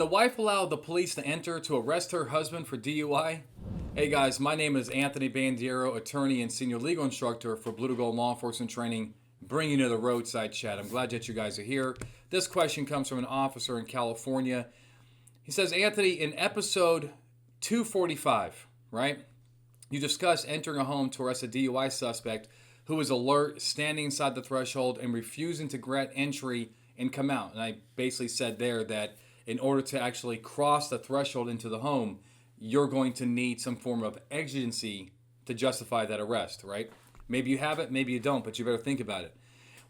the wife allow the police to enter to arrest her husband for DUI? Hey guys, my name is Anthony Bandiero, attorney and senior legal instructor for Blue to Gold Law Enforcement Training, bringing you the Roadside Chat. I'm glad that you guys are here. This question comes from an officer in California. He says, Anthony, in episode 245, right, you discussed entering a home to arrest a DUI suspect who was alert, standing inside the threshold, and refusing to grant entry and come out. And I basically said there that in order to actually cross the threshold into the home, you're going to need some form of exigency to justify that arrest, right? Maybe you have it, maybe you don't, but you better think about it.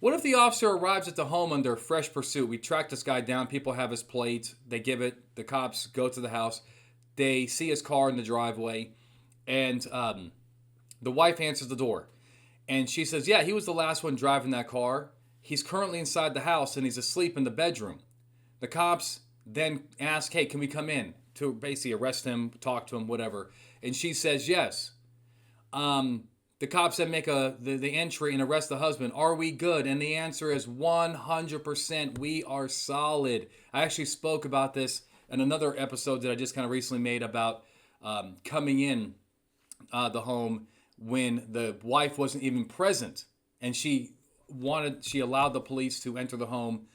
What if the officer arrives at the home under fresh pursuit? We track this guy down. People have his plates. They give it. The cops go to the house. They see his car in the driveway. And the wife answers the door. And she says, yeah, he was the last one driving that car. He's currently inside the house and he's asleep in the bedroom. The cops then ask, hey, can we come in to basically arrest him, talk to him, whatever. And she says yes. The cops then make the entry and arrest the husband. Are we good? And the answer is 100%. We are solid. I actually spoke about this in another episode that I just kind of recently made about coming in the home when the wife wasn't even present, and she allowed the police to enter the home.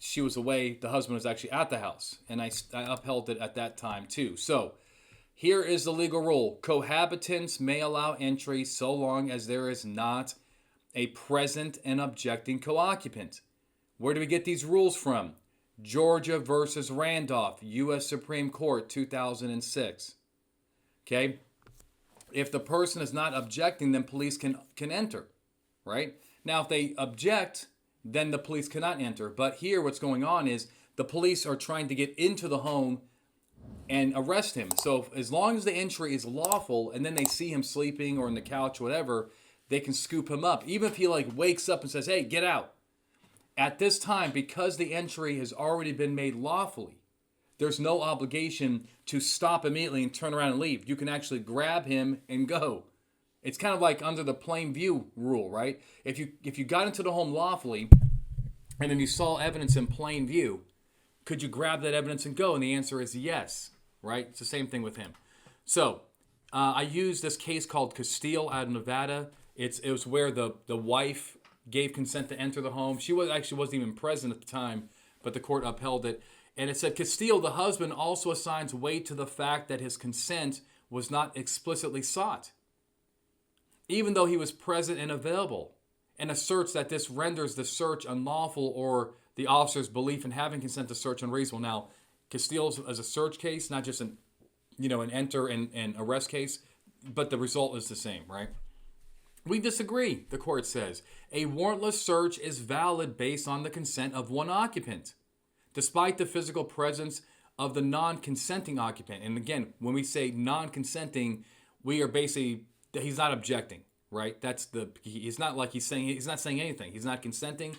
She was away. The husband was actually at the house, and I upheld it at that time too. So here is the legal rule. Cohabitants may allow entry so long as there is not a present and objecting co-occupant. Where do we get these rules from? Georgia versus Randolph, U.S. Supreme Court, 2006. Okay? If the person is not objecting, then police can enter, right? Now, if they object, then the police cannot enter. But here what's going on is the police are trying to get into the home and arrest him. So as long as the entry is lawful and then they see him sleeping or on the couch, whatever, they can scoop him up. Even if he wakes up and says, hey, get out. At this time, because the entry has already been made lawfully, there's no obligation to stop immediately and turn around and leave. You can actually grab him and go. It's kind of like under the plain view rule, right? If you got into the home lawfully and then you saw evidence in plain view, could you grab that evidence and go? And the answer is yes, right? It's the same thing with him. So I used this case called Casteel out of Nevada. It was where the wife gave consent to enter the home. She wasn't even present at the time, but the court upheld it. And it said, Casteel, the husband, also assigns weight to the fact that his consent was not explicitly sought, even though he was present and available, and asserts that this renders the search unlawful or the officer's belief in having consent to search unreasonable. Now, Casteel is a search case, not just an enter and arrest case, but the result is the same, right? We disagree, the court says. A warrantless search is valid based on the consent of one occupant, despite the physical presence of the non-consenting occupant. And again, when we say non-consenting, we are basically, he's not objecting, right? He's not saying anything. He's not consenting.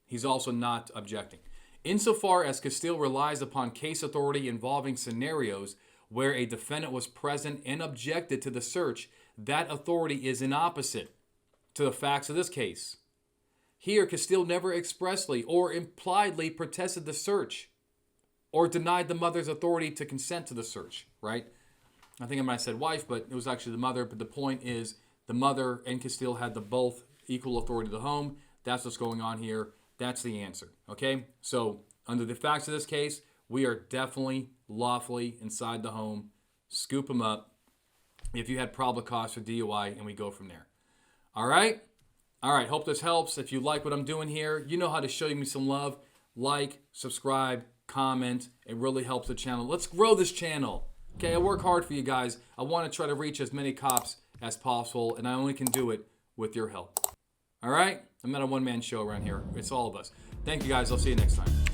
He's also not objecting. Insofar as Casteel relies upon case authority involving scenarios where a defendant was present and objected to the search, that authority is inapposite to the facts of this case. Here, Casteel never expressly or impliedly protested the search or denied the mother's authority to consent to the search, right? I think I might have said wife, but it was actually the mother. But the point is the mother and Casteel had the both equal authority to the home. That's what's going on here. That's the answer, okay? So under the facts of this case, we are definitely lawfully inside the home. Scoop them up if you had probable cause for DUI, and we go from there. All right? All right, hope this helps. If you like what I'm doing here, you know how to show me some love. Like, subscribe, comment. It really helps the channel. Let's grow this channel. Okay, I work hard for you guys. I want to try to reach as many cops as possible, and I only can do it with your help. All right? I'm not a one-man show around here. It's all of us. Thank you, guys. I'll see you next time.